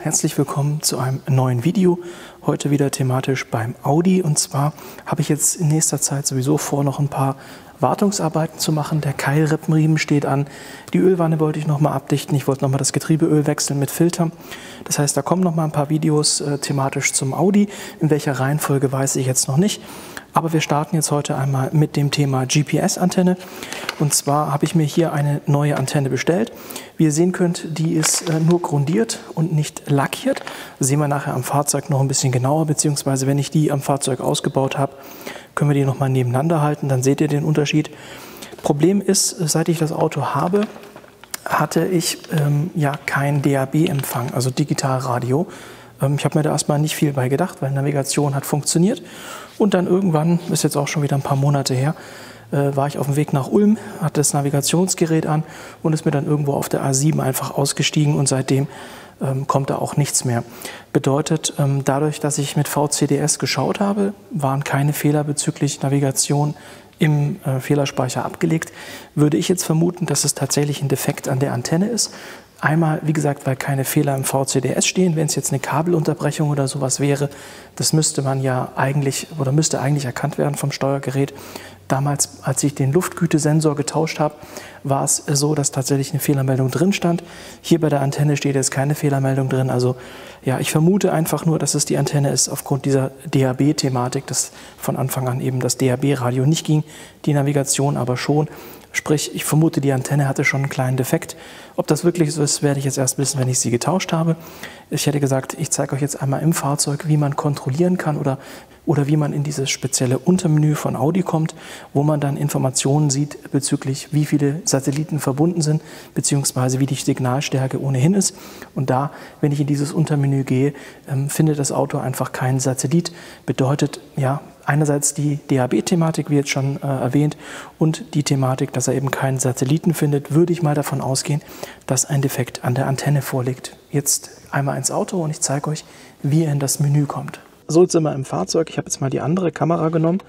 Herzlich willkommen zu einem neuen Video, heute wieder thematisch beim Audi. Und zwar habe ich jetzt in nächster Zeit sowieso vor, noch ein paar Wartungsarbeiten zu machen. Der Keilrippenriemen steht an, die Ölwanne wollte ich nochmal abdichten, ich wollte nochmal das Getriebeöl wechseln mit Filtern. Das heißt, da kommen nochmal ein paar Videos thematisch zum Audi. In welcher Reihenfolge weiß ich jetzt noch nicht. Aber wir starten jetzt heute einmal mit dem Thema GPS-Antenne. Und zwar habe ich mir hier eine neue Antenne bestellt. Wie ihr sehen könnt, die ist nur grundiert und nicht lackiert. Das sehen wir nachher am Fahrzeug noch ein bisschen genauer, beziehungsweise wenn ich die am Fahrzeug ausgebaut habe, können wir die nochmal nebeneinander halten, dann seht ihr den Unterschied. Problem ist, seit ich das Auto habe, hatte ich ja kein DAB-Empfang, also Digitalradio. Ich habe mir da erstmal nicht viel bei gedacht, weil Navigation hat funktioniert. Und dann irgendwann, ist jetzt auch schon wieder ein paar Monate her, war ich auf dem Weg nach Ulm, hatte das Navigationsgerät an und ist mir dann irgendwo auf der A7 einfach ausgestiegen und seitdem kommt da auch nichts mehr. Bedeutet, dadurch, dass ich mit VCDS geschaut habe, waren keine Fehler bezüglich Navigation im Fehlerspeicher abgelegt, würde ich jetzt vermuten, dass es tatsächlich ein Defekt an der Antenne ist. Einmal, wie gesagt, weil keine Fehler im VCDS stehen. Wenn es jetzt eine Kabelunterbrechung oder sowas wäre, das müsste man ja eigentlich oder müsste eigentlich erkannt werden vom Steuergerät. Damals, als ich den Luftgütesensor getauscht habe, war es so, dass tatsächlich eine Fehlermeldung drin stand. Hier bei der Antenne steht jetzt keine Fehlermeldung drin. Also ja, ich vermute einfach nur, dass es die Antenne ist aufgrund dieser DAB-Thematik, dass von Anfang an eben das DAB-Radio nicht ging, die Navigation aber schon. Sprich, ich vermute, die Antenne hatte schon einen kleinen Defekt. Ob das wirklich so ist, werde ich jetzt erst wissen, wenn ich sie getauscht habe. Ich hätte gesagt, ich zeige euch jetzt einmal im Fahrzeug, wie man kontrollieren kann oder wie man in dieses spezielle Untermenü von Audi kommt, wo man dann Informationen sieht bezüglich, wie viele Satelliten verbunden sind, beziehungsweise wie die Signalstärke ohnehin ist. Und da, wenn ich in dieses Untermenü gehe, findet das Auto einfach keinen Satellit. Bedeutet, ja, einerseits die DAB-Thematik, wie jetzt schon erwähnt, und die Thematik, dass er eben keinen Satelliten findet, würde ich mal davon ausgehen, dass ein Defekt an der Antenne vorliegt. Jetzt einmal ins Auto und ich zeige euch, wie ihr in das Menü kommt. So, jetzt sind wir im Fahrzeug. Ich habe jetzt mal die andere Kamera genommen.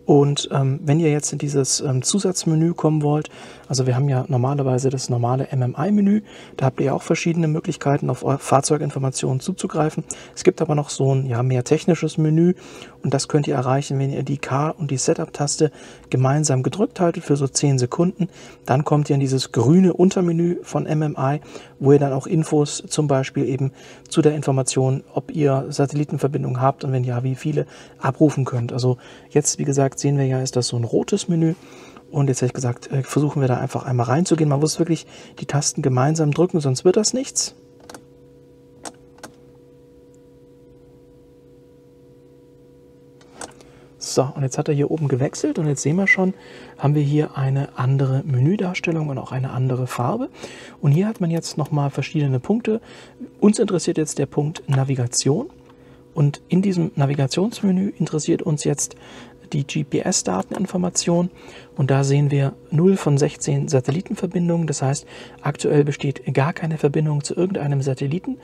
Und wenn ihr jetzt in dieses Zusatzmenü kommen wollt, also wir haben ja normalerweise das normale MMI-Menü, da habt ihr auch verschiedene Möglichkeiten, auf Fahrzeuginformationen zuzugreifen. Es gibt aber noch so ein ja, mehr technisches Menü und das könnt ihr erreichen, wenn ihr die Car- und die Setup-Taste gemeinsam gedrückt haltet für so 10 Sekunden. Dann kommt ihr in dieses grüne Untermenü von MMI, wo ihr dann auch Infos zum Beispiel eben zu der Information, ob ihr Satellitenverbindung habt und wenn ja, wie viele, abrufen könnt. Also jetzt, wie gesagt, sehen wir ja, ist das so ein rotes Menü. Und jetzt hätte ich gesagt, versuchen wir da einfach einmal reinzugehen. Man muss wirklich die Tasten gemeinsam drücken, sonst wird das nichts. So, und jetzt hat er hier oben gewechselt und jetzt sehen wir schon, haben wir hier eine andere Menüdarstellung und auch eine andere Farbe. Und hier hat man jetzt nochmal verschiedene Punkte. Uns interessiert jetzt der Punkt Navigation. Und in diesem Navigationsmenü interessiert uns jetzt die GPS-Dateninformation und da sehen wir 0 von 16 Satellitenverbindungen. Das heißt, aktuell besteht gar keine Verbindung zu irgendeinem Satelliten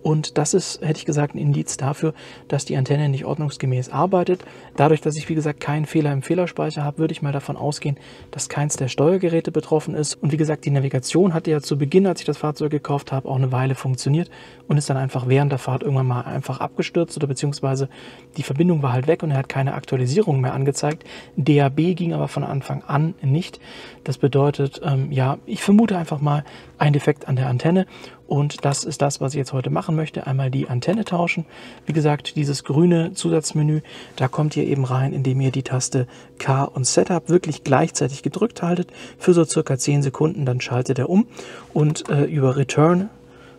und das ist, hätte ich gesagt, ein Indiz dafür, dass die Antenne nicht ordnungsgemäß arbeitet. Dadurch, dass ich, wie gesagt, keinen Fehler im Fehlerspeicher habe, würde ich mal davon ausgehen, dass keins der Steuergeräte betroffen ist. Und wie gesagt, die Navigation hatte ja zu Beginn, als ich das Fahrzeug gekauft habe, auch eine Weile funktioniert und ist dann einfach während der Fahrt irgendwann mal einfach abgestürzt oder beziehungsweise die Verbindung war halt weg und er hat keine Aktualisierung mehr angezeigt. DAB ging aber von Anfang an nicht. Das bedeutet, ja, ich vermute einfach mal ein Defekt an der Antenne und das ist das, was ich jetzt heute machen möchte. Einmal die Antenne tauschen. Wie gesagt, dieses grüne Zusatzmenü, da kommt ihr eben rein, indem ihr die Taste Car und Setup wirklich gleichzeitig gedrückt haltet für so circa 10 Sekunden, dann schaltet er um und über Return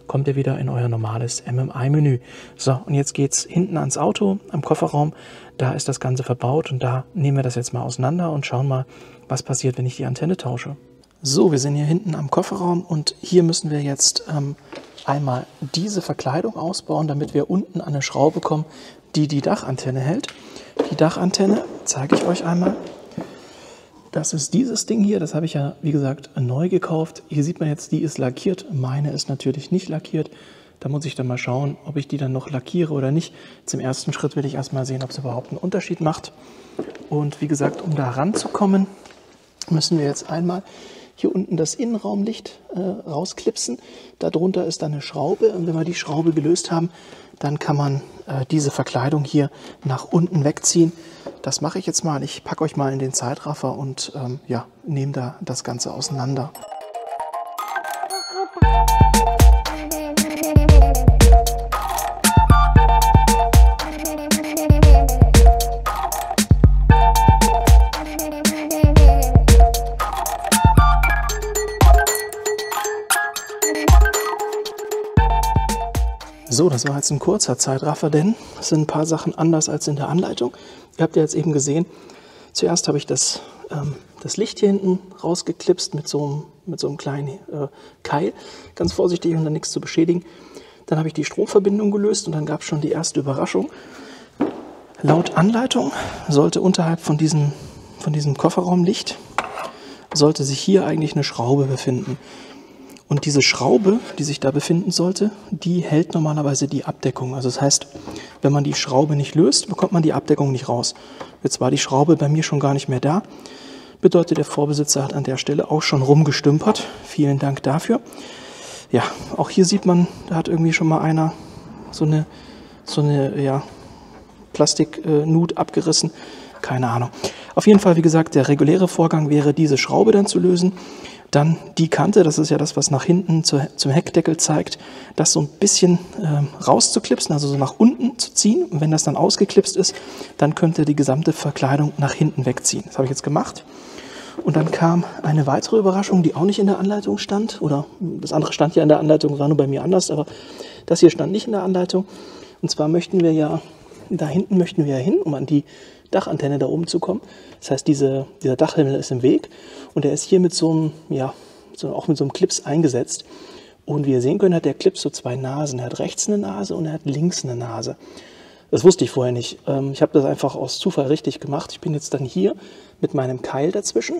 kommt ihr wieder in euer normales MMI-Menü. So, und jetzt geht es hinten ans Auto, am Kofferraum. Da ist das Ganze verbaut und da nehmen wir das jetzt mal auseinander und schauen mal, was passiert, wenn ich die Antenne tausche. So, wir sind hier hinten am Kofferraum und hier müssen wir jetzt einmal diese Verkleidung ausbauen, damit wir unten eine Schraube kommen, die die Dachantenne hält. Die Dachantenne zeige ich euch einmal. Das ist dieses Ding hier, das habe ich ja, wie gesagt, neu gekauft. Hier sieht man jetzt, die ist lackiert. Meine ist natürlich nicht lackiert. Da muss ich dann mal schauen, ob ich die dann noch lackiere oder nicht. Zum ersten Schritt will ich erstmal sehen, ob es überhaupt einen Unterschied macht. Und wie gesagt, um da ranzukommen, müssen wir jetzt einmal hier unten das Innenraumlicht rausklipsen. Darunter ist dann eine Schraube und wenn wir die Schraube gelöst haben, dann kann man diese Verkleidung hier nach unten wegziehen. Das mache ich jetzt mal. Ich packe euch mal in den Zeitraffer und ja, nehme da das Ganze auseinander. So, das war jetzt ein kurzer Zeitraffer, denn es sind ein paar Sachen anders als in der Anleitung. Ihr habt ja jetzt eben gesehen, zuerst habe ich das Licht hier hinten rausgeklipst mit so einem kleinen Keil, ganz vorsichtig, um da nichts zu beschädigen. Dann habe ich die Stromverbindung gelöst und dann gab es schon die erste Überraschung. Laut Anleitung sollte unterhalb von diesem Kofferraumlicht, sollte sich hier eigentlich eine Schraube befinden. Und diese Schraube, die sich da befinden sollte, die hält normalerweise die Abdeckung. Also das heißt, wenn man die Schraube nicht löst, bekommt man die Abdeckung nicht raus. Jetzt war die Schraube bei mir schon gar nicht mehr da. Bedeutet, der Vorbesitzer hat an der Stelle auch schon rumgestümpert. Vielen Dank dafür. Ja, auch hier sieht man, da hat irgendwie schon mal einer so eine ja, Plastiknut abgerissen. Keine Ahnung. Auf jeden Fall, wie gesagt, der reguläre Vorgang wäre, diese Schraube dann zu lösen. Dann die Kante, das ist ja das, was nach hinten zum Heckdeckel zeigt, das so ein bisschen rauszuklipsen, also so nach unten zu ziehen. Und wenn das dann ausgeklipst ist, dann könnt ihr die gesamte Verkleidung nach hinten wegziehen. Das habe ich jetzt gemacht. Und dann kam eine weitere Überraschung, die auch nicht in der Anleitung stand. Oder das andere stand ja in der Anleitung, war nur bei mir anders, aber das hier stand nicht in der Anleitung. Und zwar möchten wir ja, da hinten möchten wir ja hin, um an die Dachantenne da oben zu kommen. Das heißt, dieser Dachhimmel ist im Weg und der ist hier mit so einem, ja, auch mit so einem Clips eingesetzt. Und wie ihr sehen könnt, hat der Clips so zwei Nasen. Er hat rechts eine Nase und er hat links eine Nase. Das wusste ich vorher nicht. Ich habe das einfach aus Zufall richtig gemacht. Ich bin jetzt dann hier mit meinem Keil dazwischen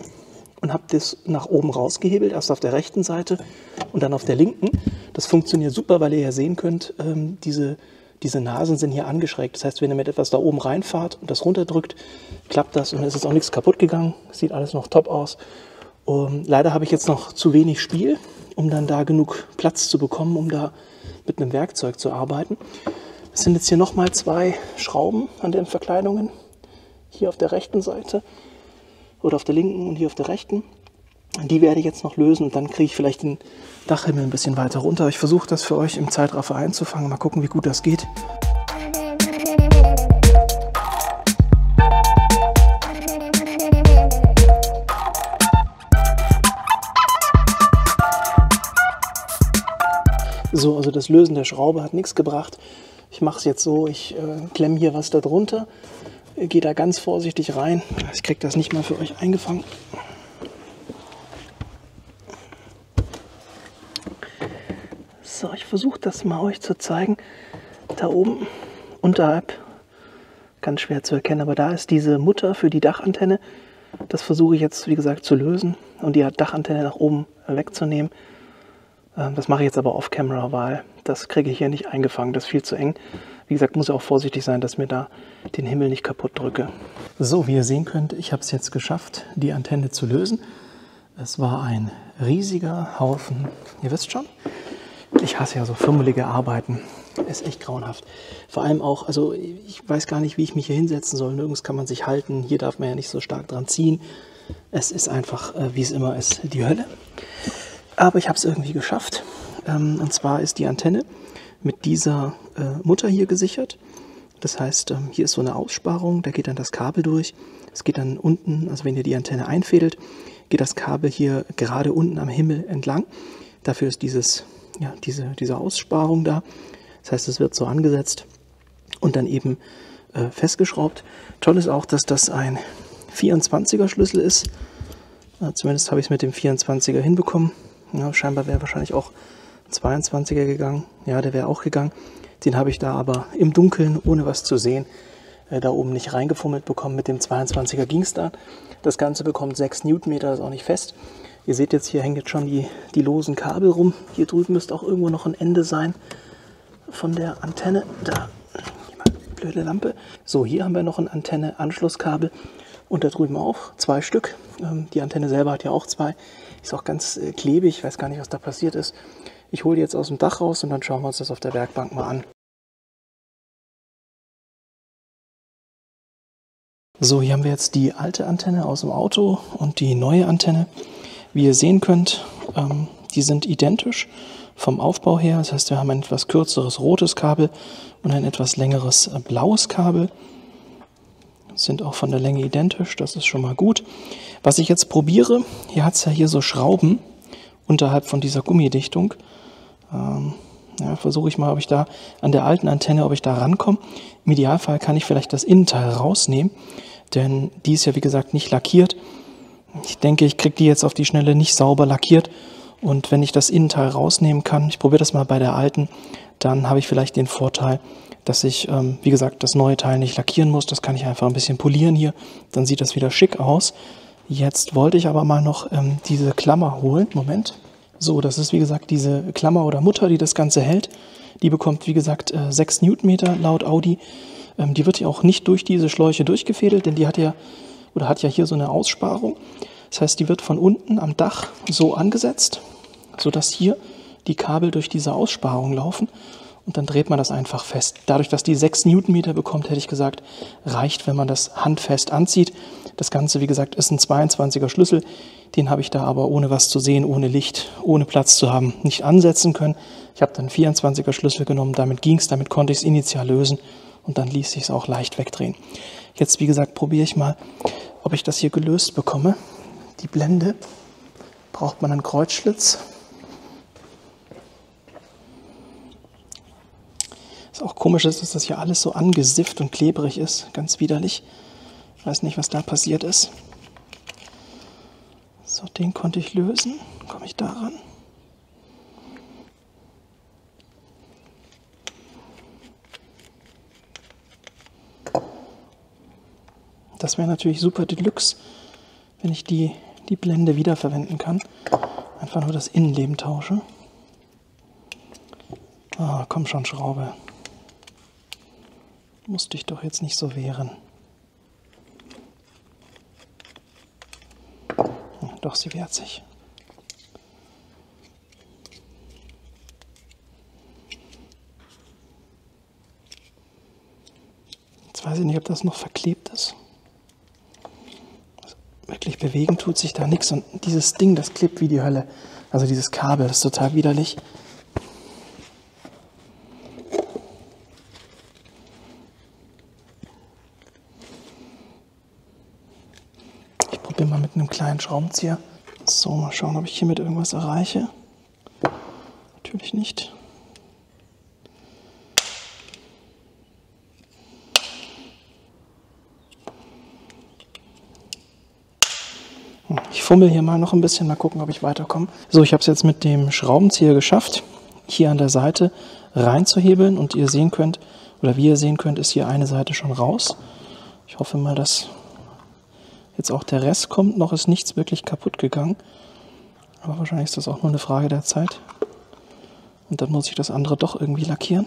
und habe das nach oben rausgehebelt, erst auf der rechten Seite und dann auf der linken. Das funktioniert super, weil ihr ja sehen könnt, diese Nasen sind hier angeschrägt. Das heißt, wenn ihr mit etwas da oben reinfahrt und das runterdrückt, klappt das und es ist auch nichts kaputt gegangen. Sieht alles noch top aus. Leider habe ich jetzt noch zu wenig Spiel, um dann da genug Platz zu bekommen, um da mit einem Werkzeug zu arbeiten. Es sind jetzt hier nochmal zwei Schrauben an den Verkleidungen. Hier auf der rechten Seite oder auf der linken und hier auf der rechten. Die werde ich jetzt noch lösen und dann kriege ich vielleicht den Dachhimmel ein bisschen weiter runter. Ich versuche das für euch im Zeitraffer einzufangen. Mal gucken, wie gut das geht. So, also das Lösen der Schraube hat nichts gebracht. Ich mache es jetzt so, ich klemme hier was da drunter, gehe da ganz vorsichtig rein. Ich kriege das nicht mal für euch eingefangen. So, ich versuche das mal euch zu zeigen. Da oben unterhalb, ganz schwer zu erkennen, aber da ist diese Mutter für die Dachantenne. Das versuche ich jetzt, wie gesagt, zu lösen und die Dachantenne nach oben wegzunehmen. Das mache ich jetzt aber off-camera, weil das kriege ich hier nicht eingefangen. Das ist viel zu eng. Wie gesagt, muss ich auch vorsichtig sein, dass mir da den Himmel nicht kaputt drücke. So, wie ihr sehen könnt, ich habe es jetzt geschafft, die Antenne zu lösen. Es war ein riesiger Haufen, ihr wisst schon, ich hasse ja so fummelige Arbeiten. Ist echt grauenhaft. Vor allem auch, also ich weiß gar nicht, wie ich mich hier hinsetzen soll. Nirgends kann man sich halten. Hier darf man ja nicht so stark dran ziehen. Es ist einfach, wie es immer ist, die Hölle. Aber ich habe es irgendwie geschafft. Und zwar ist die Antenne mit dieser Mutter hier gesichert. Das heißt, hier ist so eine Aussparung, da geht dann das Kabel durch. Es geht dann unten, also wenn ihr die Antenne einfädelt, geht das Kabel hier gerade unten am Himmel entlang. Dafür ist diese Aussparung da. Das heißt, es wird so angesetzt und dann eben festgeschraubt. Toll ist auch, dass das ein 24er Schlüssel ist. Zumindest habe ich es mit dem 24er hinbekommen. Ja, scheinbar wäre wahrscheinlich auch ein 22er gegangen. Ja, der wäre auch gegangen. Den habe ich da aber im Dunkeln, ohne was zu sehen, da oben nicht reingefummelt bekommen. Mit dem 22er ging es da. Das Ganze bekommt 6 Newtonmeter, das ist auch nicht fest. Ihr seht jetzt, hier hängen jetzt schon die losen Kabel rum. Hier drüben müsste auch irgendwo noch ein Ende sein von der Antenne. Da, blöde Lampe. So, hier haben wir noch ein Antenne-Anschlusskabel. Und da drüben auch 2 Stück. Die Antenne selber hat ja auch 2. Ist auch ganz klebig, ich weiß gar nicht, was da passiert ist. Ich hole die jetzt aus dem Dach raus und dann schauen wir uns das auf der Werkbank mal an. So, hier haben wir jetzt die alte Antenne aus dem Auto und die neue Antenne. Wie ihr sehen könnt, die sind identisch vom Aufbau her. Das heißt, wir haben ein etwas kürzeres rotes Kabel und ein etwas längeres blaues Kabel. Sind auch von der Länge identisch, das ist schon mal gut. Was ich jetzt probiere, hier hat es ja hier so Schrauben unterhalb von dieser Gummidichtung. Ja, versuche ich mal, ob ich da an der alten Antenne, ob ich da rankomme. Im Idealfall kann ich vielleicht das Innenteil rausnehmen, denn die ist ja wie gesagt nicht lackiert. Ich denke, ich kriege die jetzt auf die Schnelle nicht sauber lackiert und wenn ich das Innenteil rausnehmen kann, ich probiere das mal bei der alten, dann habe ich vielleicht den Vorteil, dass ich, wie gesagt, das neue Teil nicht lackieren muss. Das kann ich einfach ein bisschen polieren hier, dann sieht das wieder schick aus. Jetzt wollte ich aber mal noch diese Klammer holen. Moment. So, das ist wie gesagt diese Klammer oder Mutter, die das Ganze hält. Die bekommt wie gesagt 6 Newtonmeter laut Audi. Die wird ja auch nicht durch diese Schläuche durchgefädelt, denn die hat ja hier so eine Aussparung. Das heißt, die wird von unten am Dach so angesetzt, sodass hier die Kabel durch diese Aussparung laufen. Und dann dreht man das einfach fest. Dadurch, dass die 6 Newtonmeter bekommt, hätte ich gesagt, reicht, wenn man das handfest anzieht. Das Ganze, wie gesagt, ist ein 22er Schlüssel. Den habe ich da aber ohne was zu sehen, ohne Licht, ohne Platz zu haben, nicht ansetzen können. Ich habe dann 24er Schlüssel genommen, damit ging es, damit konnte ich es initial lösen und dann ließ sich es auch leicht wegdrehen. Jetzt, wie gesagt, probiere ich mal, ob ich das hier gelöst bekomme. Die Blende braucht man einen Kreuzschlitz. Was auch komisch ist, dass das hier alles so angesifft und klebrig ist. Ganz widerlich. Ich weiß nicht, was da passiert ist. So, den konnte ich lösen. Komme ich da ran? Das wäre natürlich super Deluxe, wenn ich die Blende wiederverwenden kann. Einfach nur das Innenleben tausche. Ah, komm schon, Schraube. Musst dich doch jetzt nicht so wehren. Ja, doch, sie wehrt sich. Jetzt weiß ich nicht, ob das noch verklebt ist. Also wirklich bewegen tut sich da nichts. Und dieses Ding, das klebt wie die Hölle. Also dieses Kabel, das ist total widerlich. Mal mit einem kleinen Schraubenzieher. So, mal schauen, ob ich hiermit irgendwas erreiche. Natürlich nicht. Ich fummel hier mal noch ein bisschen, mal gucken, ob ich weiterkomme. So, ich habe es jetzt mit dem Schraubenzieher geschafft, hier an der Seite reinzuhebeln und ihr sehen könnt, oder wie ihr sehen könnt, ist hier eine Seite schon raus. Ich hoffe mal, dass jetzt auch der Rest kommt, noch ist nichts wirklich kaputt gegangen. Aber wahrscheinlich ist das auch nur eine Frage der Zeit. Und dann muss ich das andere doch irgendwie lackieren.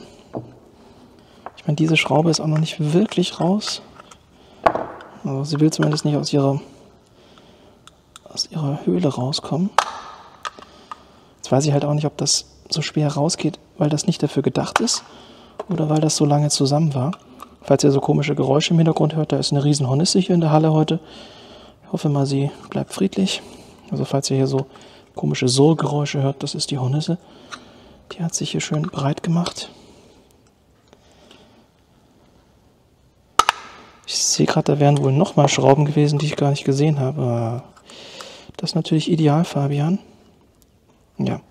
Ich meine, diese Schraube ist auch noch nicht wirklich raus. Also sie will zumindest nicht aus ihrer Höhle rauskommen. Jetzt weiß ich halt auch nicht, ob das so schwer rausgeht, weil das nicht dafür gedacht ist oder weil das so lange zusammen war. Falls ihr so komische Geräusche im Hintergrund hört, da ist eine riesen Hornisse hier in der Halle heute. Ich hoffe mal, sie bleibt friedlich. Also falls ihr hier so komische Surrgeräusche hört, das ist die Hornisse. Die hat sich hier schön breit gemacht. Ich sehe gerade, da wären wohl nochmal Schrauben gewesen, die ich gar nicht gesehen habe. Das ist natürlich ideal, Fabian. Ja.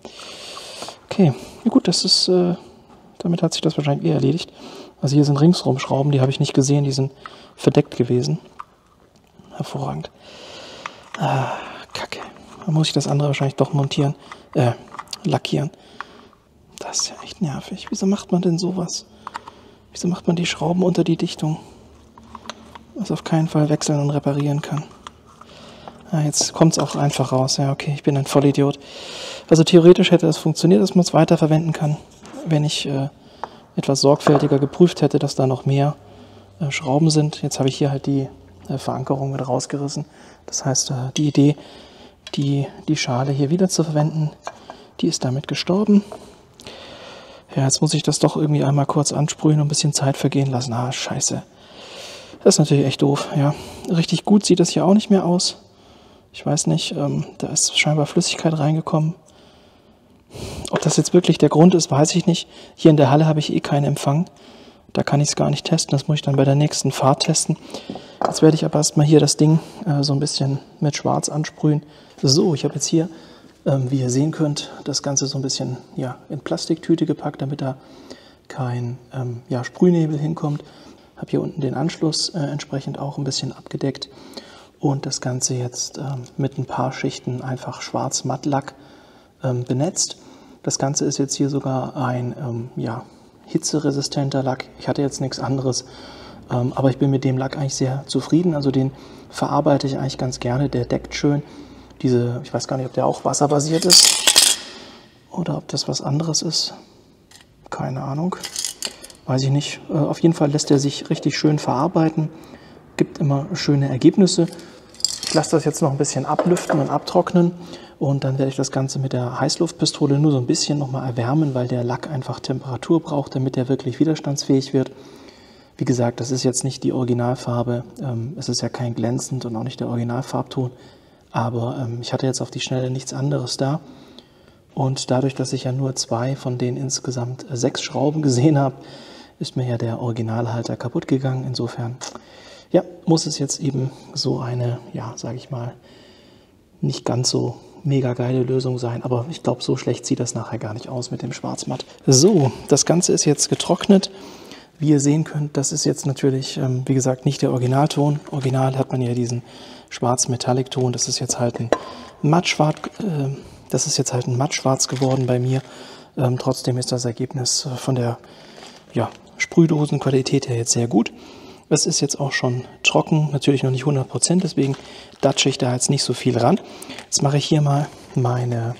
Okay, ja gut, das ist, damit hat sich das wahrscheinlich eher erledigt. Also hier sind ringsrum Schrauben, die habe ich nicht gesehen, die sind verdeckt gewesen. Hervorragend. Ah, Kacke. Dann muss ich das andere wahrscheinlich doch montieren, lackieren. Das ist ja echt nervig. Wieso macht man denn sowas? Wieso macht man die Schrauben unter die Dichtung? Was auf keinen Fall wechseln und reparieren kann. Ah, jetzt kommt es auch einfach raus. Ja, okay, ich bin ein Vollidiot. Also theoretisch hätte es funktioniert, dass man es weiterverwenden kann, wenn ich etwas sorgfältiger geprüft hätte, dass da noch mehr Schrauben sind. Jetzt habe ich hier halt die Verankerung mit rausgerissen. Das heißt, die Idee, die Schale hier wieder zu verwenden, die ist damit gestorben. Ja, jetzt muss ich das doch irgendwie einmal kurz ansprühen und ein bisschen Zeit vergehen lassen. Ah, scheiße. Das ist natürlich echt doof, ja. Richtig gut sieht das hier auch nicht mehr aus. Ich weiß nicht, da ist scheinbar Flüssigkeit reingekommen. Ob das jetzt wirklich der Grund ist, weiß ich nicht. Hier in der Halle habe ich eh keinen Empfang. Da kann ich es gar nicht testen. Das muss ich dann bei der nächsten Fahrt testen. Jetzt werde ich aber erstmal hier das Ding so ein bisschen mit Schwarz ansprühen. So, ich habe jetzt hier, wie ihr sehen könnt, das Ganze so ein bisschen in Plastiktüte gepackt, damit da kein Sprühnebel hinkommt. Habe hier unten den Anschluss entsprechend auch ein bisschen abgedeckt. Und das Ganze jetzt mit ein paar Schichten einfach Schwarz-Mattlack benetzt. Das Ganze ist jetzt hier sogar ein hitzeresistenter Lack. Ich hatte jetzt nichts anderes, aber ich bin mit dem Lack eigentlich sehr zufrieden. Also den verarbeite ich eigentlich ganz gerne. Der deckt schön. Ich weiß gar nicht, ob der auch wasserbasiert ist oder ob das was anderes ist. Keine Ahnung. Weiß ich nicht. Auf jeden Fall lässt er sich richtig schön verarbeiten. Gibt immer schöne Ergebnisse. Ich lasse das jetzt noch ein bisschen ablüften und abtrocknen. Und dann werde ich das Ganze mit der Heißluftpistole nur so ein bisschen nochmal erwärmen, weil der Lack einfach Temperatur braucht, damit er wirklich widerstandsfähig wird. Wie gesagt, das ist jetzt nicht die Originalfarbe. Es ist ja kein glänzend und auch nicht der Originalfarbton. Aber ich hatte jetzt auf die Schnelle nichts anderes da. Und dadurch, dass ich ja nur 2 von den insgesamt 6 Schrauben gesehen habe, ist mir ja der Originalhalter kaputt gegangen. Insofern muss es jetzt eben so eine, sage ich mal, nicht ganz so mega geile Lösung sein, aber ich glaube, so schlecht sieht das nachher gar nicht aus mit dem Schwarzmatt. So, das Ganze ist jetzt getrocknet. Wie ihr sehen könnt, das ist jetzt natürlich, wie gesagt, nicht der Originalton. Original hat man ja diesen Schwarz-Metallic-Ton. Das ist jetzt halt ein Mattschwarz, geworden bei mir. Trotzdem ist das Ergebnis von der Sprühdosenqualität her jetzt sehr gut. Es ist jetzt auch schon trocken, natürlich noch nicht 100%, deswegen datsche ich da jetzt nicht so viel ran. Jetzt mache ich hier mal meinen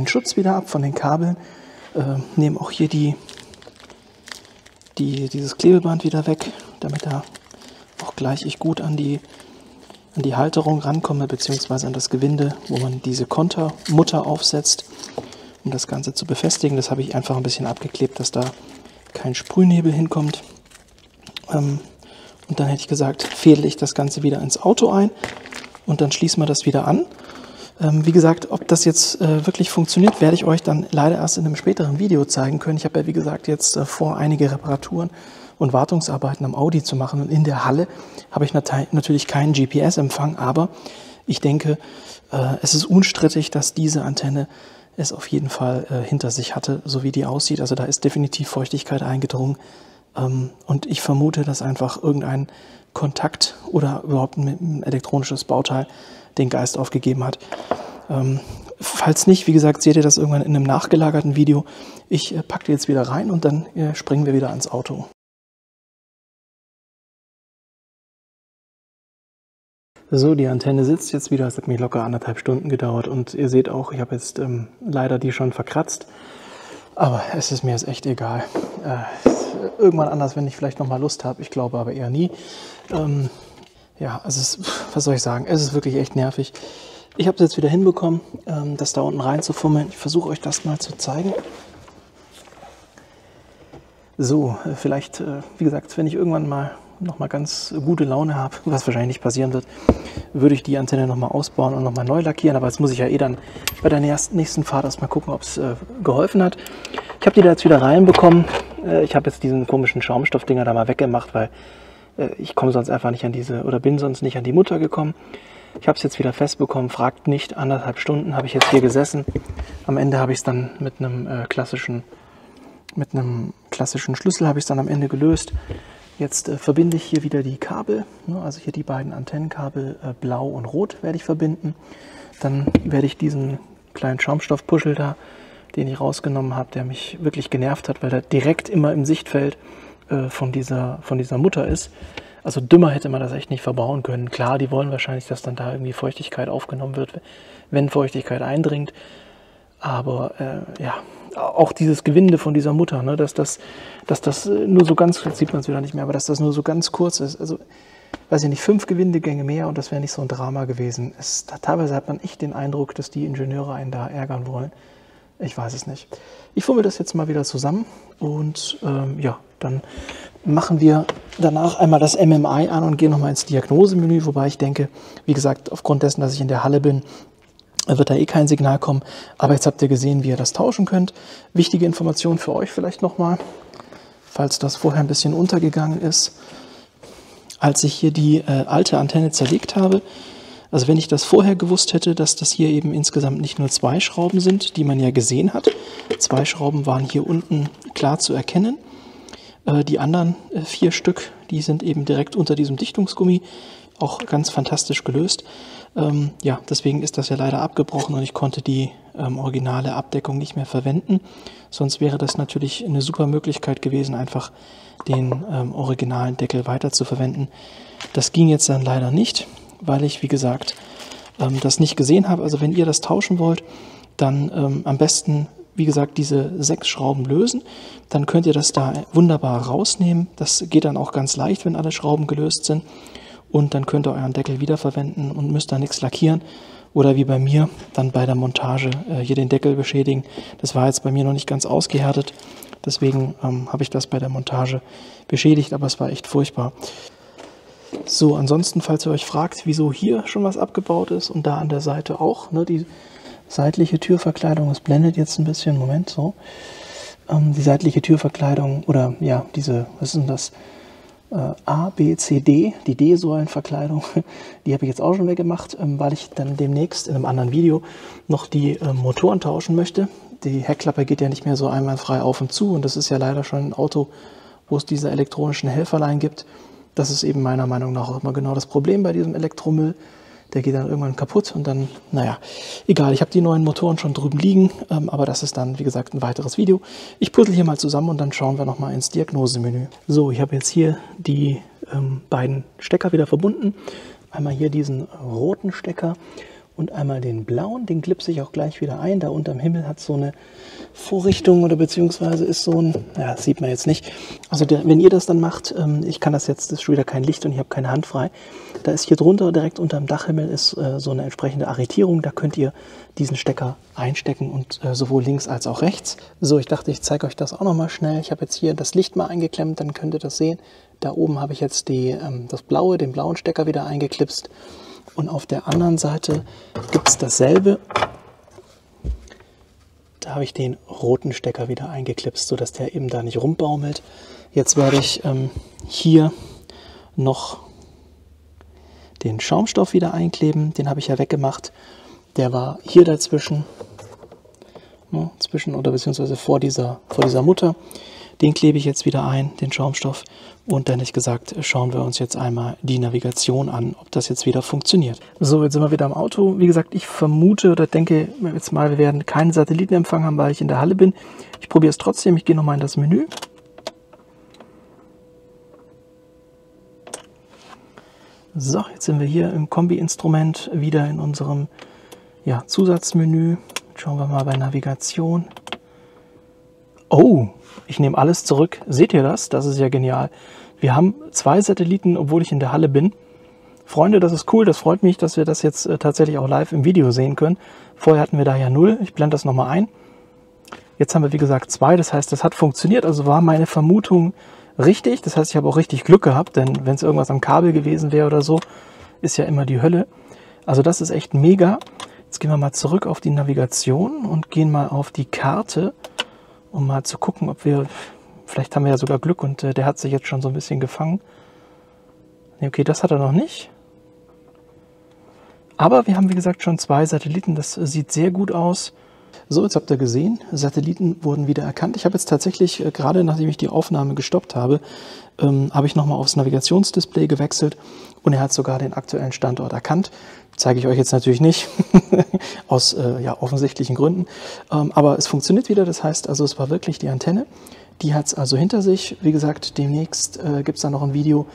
Schutz wieder ab von den Kabeln. Nehme auch hier dieses Klebeband wieder weg, damit da auch gleich ich gut an die Halterung rankomme, beziehungsweise an das Gewinde, wo man diese Kontermutter aufsetzt, um das Ganze zu befestigen. Das habe ich einfach ein bisschen abgeklebt, dass da kein Sprühnebel hinkommt. Und dann hätte ich gesagt, fädle ich das Ganze wieder ins Auto ein und dann schließen wir das wieder an. Wie gesagt, ob das jetzt wirklich funktioniert, werde ich euch dann leider erst in einem späteren Video zeigen können. Ich habe ja, wie gesagt, jetzt vor, einige Reparaturen und Wartungsarbeiten am Audi zu machen. Und in der Halle habe ich natürlich keinen GPS-Empfang, aber ich denke, es ist unstrittig, dass diese Antenne es auf jeden Fall hinter sich hatte, so wie die aussieht. Also da ist definitiv Feuchtigkeit eingedrungen. Und ich vermute, dass einfach irgendein Kontakt oder überhaupt ein elektronisches Bauteil den Geist aufgegeben hat. Falls nicht, wie gesagt, seht ihr das irgendwann in einem nachgelagerten Video. Ich packe die jetzt wieder rein und dann springen wir wieder ans Auto. So, die Antenne sitzt jetzt wieder. Es hat mir locker 1,5 Stunden gedauert und ihr seht auch, ich habe jetzt leider die schon verkratzt. Aber es ist mir jetzt echt egal. Irgendwann anders, wenn ich vielleicht noch mal Lust habe. Ich glaube aber eher nie. Also was soll ich sagen? Es ist wirklich echt nervig. Ich habe es jetzt wieder hinbekommen, das da unten reinzufummeln. Ich versuche euch das mal zu zeigen. So, vielleicht, wie gesagt, wenn ich irgendwann mal noch mal ganz gute Laune habe, was wahrscheinlich nicht passieren wird, würde ich die Antenne noch mal ausbauen und noch mal neu lackieren. Aber jetzt muss ich ja dann bei der nächsten Fahrt erst mal gucken, ob es geholfen hat. Ich habe die da jetzt wieder reinbekommen. Ich habe jetzt diesen komischen Schaumstoffdinger da mal weggemacht, weil ich komme sonst einfach nicht an bin sonst nicht an die Mutter gekommen. Ich habe es jetzt wieder festbekommen, fragt nicht, 1,5 Stunden habe ich jetzt hier gesessen. Am Ende habe ich es dann mit einem klassischen Schlüssel habe ich es dann am Ende gelöst. Jetzt verbinde ich hier wieder die Kabel, also hier die beiden Antennenkabel blau und rot werde ich verbinden. Dann werde ich diesen kleinen Schaumstoffpuschel da, den ich rausgenommen habe, der mich wirklich genervt hat, weil der direkt immer im Sichtfeld von dieser Mutter ist. Also dümmer hätte man das echt nicht verbauen können. Klar, die wollen wahrscheinlich, dass dann da irgendwie Feuchtigkeit aufgenommen wird, wenn Feuchtigkeit eindringt. Aber auch dieses Gewinde von dieser Mutter, dass das nur so ganz, jetzt sieht man es wieder nicht mehr, aber dass das nur so ganz kurz ist. Also, weiß ich nicht, 5 Gewindegänge mehr und das wäre nicht so ein Drama gewesen. Teilweise hat man echt den Eindruck, dass die Ingenieure einen da ärgern wollen. Ich weiß es nicht. Ich fummel das jetzt mal wieder zusammen und ja, dann machen wir danach einmal das MMI an und gehen nochmal ins Diagnosemenü, wobei ich denke, wie gesagt, aufgrund dessen, dass ich in der Halle bin, wird da eh kein Signal kommen. Aber jetzt habt ihr gesehen, wie ihr das tauschen könnt. Wichtige Information für euch vielleicht nochmal, falls das vorher ein bisschen untergegangen ist. Als ich hier die alte Antenne zerlegt habe, also wenn ich das vorher gewusst hätte, dass das hier eben insgesamt nicht nur 2 Schrauben sind, die man ja gesehen hat. 2 Schrauben waren hier unten klar zu erkennen. Die anderen 4 Stück, die sind eben direkt unter diesem Dichtungsgummi, auch ganz fantastisch gelöst. Ja, deswegen ist das ja leider abgebrochen und ich konnte die originale Abdeckung nicht mehr verwenden. Sonst wäre das natürlich eine super Möglichkeit gewesen, einfach den originalen Deckel weiter zu verwenden. Das ging jetzt dann leider nicht, weil ich, wie gesagt, das nicht gesehen habe. Also wenn ihr das tauschen wollt, dann am besten, wie gesagt, diese 6 Schrauben lösen. Dann könnt ihr das da wunderbar rausnehmen. Das geht dann auch ganz leicht, wenn alle Schrauben gelöst sind. Und dann könnt ihr euren Deckel wiederverwenden und müsst da nichts lackieren. Oder wie bei mir, dann bei der Montage hier den Deckel beschädigen. Das war jetzt bei mir noch nicht ganz ausgehärtet. Deswegen habe ich das bei der Montage beschädigt, aber es war echt furchtbar. So, ansonsten, falls ihr euch fragt, wieso hier schon was abgebaut ist und da an der Seite auch, ne, die seitliche Türverkleidung, es blendet jetzt ein bisschen, Moment, so. Die seitliche Türverkleidung oder ja, diese, was ist denn das? A, B, C, D, die D-Säulenverkleidung, die habe ich jetzt auch schon weggemacht, weil ich dann demnächst in einem anderen Video noch die Motoren tauschen möchte. Die Heckklappe geht ja nicht mehr so einwandfrei auf und zu und das ist ja leider schon ein Auto, wo es diese elektronischen Helferlein gibt. Das ist eben meiner Meinung nach auch immer genau das Problem bei diesem Elektromüll. Der geht dann irgendwann kaputt und dann, naja, egal. Ich habe die neuen Motoren schon drüben liegen, aber das ist dann, wie gesagt, ein weiteres Video. Ich puzzle hier mal zusammen und dann schauen wir nochmal ins Diagnosemenü. So, ich habe jetzt hier die beiden Stecker wieder verbunden. Einmal hier diesen roten Stecker und einmal den blauen. Den klipse ich auch gleich wieder ein. Da unterm Himmel hat so eine Vorrichtung oder beziehungsweise ist so ein, ja, das sieht man jetzt nicht. Also wenn ihr das dann macht, ich kann das jetzt, das ist schon wieder kein Licht und ich habe keine Hand frei. Da ist hier drunter, direkt unterm Dachhimmel, ist so eine entsprechende Arretierung. Da könnt ihr diesen Stecker einstecken und sowohl links als auch rechts. So, ich dachte, ich zeige euch das auch nochmal schnell. Ich habe jetzt hier das Licht mal eingeklemmt, dann könnt ihr das sehen. Da oben habe ich jetzt den blauen Stecker wieder eingeklipst. Und auf der anderen Seite gibt es dasselbe. Da habe ich den roten Stecker wieder eingeklipst, sodass der eben da nicht rumbaumelt. Jetzt werde ich hier noch den Schaumstoff wieder einkleben. Den habe ich ja weggemacht. Der war hier dazwischen, ne, beziehungsweise vor dieser Mutter. Den klebe ich jetzt wieder ein, den Schaumstoff. Und dann, wie gesagt, schauen wir uns jetzt einmal die Navigation an, ob das jetzt wieder funktioniert. So, jetzt sind wir wieder im Auto. Wie gesagt, ich vermute oder denke jetzt mal, wir werden keinen Satellitenempfang haben, weil ich in der Halle bin. Ich probiere es trotzdem. Ich gehe nochmal in das Menü. So, jetzt sind wir hier im Kombi-Instrument wieder in unserem Zusatzmenü. Schauen wir mal bei Navigation. Oh, ich nehme alles zurück. Seht ihr das? Das ist ja genial. Wir haben 2 Satelliten, obwohl ich in der Halle bin. Freunde, das ist cool. Das freut mich, dass wir das jetzt tatsächlich auch live im Video sehen können. Vorher hatten wir da ja 0. Ich blende das nochmal ein. Jetzt haben wir, wie gesagt, 2. Das heißt, das hat funktioniert. Also war meine Vermutung richtig. Das heißt, ich habe auch richtig Glück gehabt. Denn wenn es irgendwas am Kabel gewesen wäre oder so, ist ja immer die Hölle. Also das ist echt mega. Jetzt gehen wir mal zurück auf die Navigation und gehen mal auf die Karte, um mal zu gucken, ob wir, vielleicht haben wir ja sogar Glück und der hat sich jetzt schon so ein bisschen gefangen. Nee, okay, das hat er noch nicht. Aber wir haben, wie gesagt, schon 2 Satelliten, das sieht sehr gut aus. So, jetzt habt ihr gesehen, Satelliten wurden wieder erkannt. Ich habe jetzt tatsächlich, gerade nachdem ich die Aufnahme gestoppt habe, habe ich nochmal aufs Navigationsdisplay gewechselt und er hat sogar den aktuellen Standort erkannt. Zeige ich euch jetzt natürlich nicht, aus offensichtlichen Gründen. Aber es funktioniert wieder, das heißt also, es war wirklich die Antenne. Die hat es also hinter sich. Wie gesagt, demnächst gibt es da noch ein Video,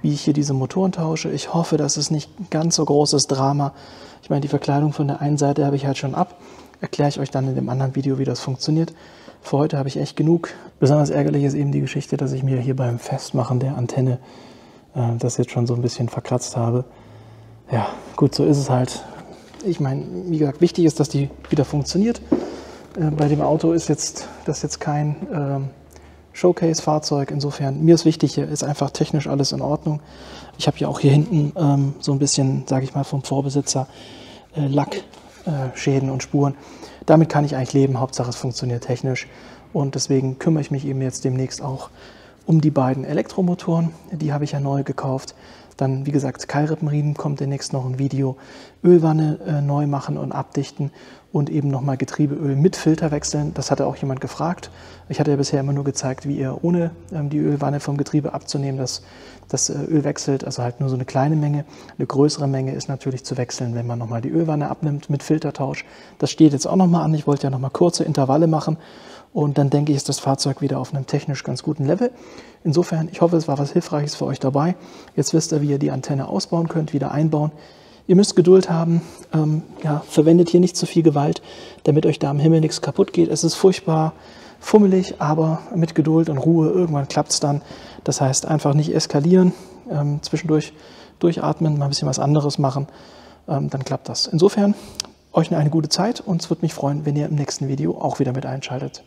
wie ich hier diese Motoren tausche. Ich hoffe, das ist nicht ein ganz so großes Drama. Ich meine, die Verkleidung von der einen Seite habe ich halt schon ab. Erkläre ich euch dann in dem anderen Video, wie das funktioniert. Für heute habe ich echt genug. Besonders ärgerlich ist eben die Geschichte, dass ich mir hier beim Festmachen der Antenne das jetzt schon so ein bisschen verkratzt habe. Ja, gut, so ist es halt. Ich meine, wie gesagt, wichtig ist, dass die wieder funktioniert. Bei dem Auto ist das jetzt kein Showcase-Fahrzeug. Insofern, mir ist wichtig, hier ist einfach technisch alles in Ordnung. Ich habe ja auch hier hinten so ein bisschen, sage ich mal, vom Vorbesitzer Lackschäden und Spuren. Damit kann ich eigentlich leben, Hauptsache es funktioniert technisch. Und deswegen kümmere ich mich eben jetzt demnächst auch um die beiden Elektromotoren. Die habe ich ja neu gekauft. Dann, wie gesagt, Keilrippenriemen kommt demnächst noch ein Video. Ölwanne neu machen und abdichten und eben nochmal Getriebeöl mit Filter wechseln. Das hatte auch jemand gefragt. Ich hatte ja bisher immer nur gezeigt, wie ihr ohne die Ölwanne vom Getriebe abzunehmen das Öl wechselt. Also halt nur so eine kleine Menge. Eine größere Menge ist natürlich zu wechseln, wenn man nochmal die Ölwanne abnimmt mit Filtertausch. Das steht jetzt auch nochmal an. Ich wollte ja nochmal kurze Intervalle machen. Und dann denke ich, ist das Fahrzeug wieder auf einem technisch ganz guten Level. Insofern, ich hoffe, es war was Hilfreiches für euch dabei. Jetzt wisst ihr, wie ihr die Antenne ausbauen könnt, wieder einbauen. Ihr müsst Geduld haben. Ja, verwendet hier nicht zu viel Gewalt, damit euch da am Himmel nichts kaputt geht. Es ist furchtbar fummelig, aber mit Geduld und Ruhe, irgendwann klappt es dann. Das heißt, einfach nicht eskalieren, zwischendurch durchatmen, mal ein bisschen was anderes machen, dann klappt das. Insofern, euch eine gute Zeit und es würde mich freuen, wenn ihr im nächsten Video auch wieder mit einschaltet.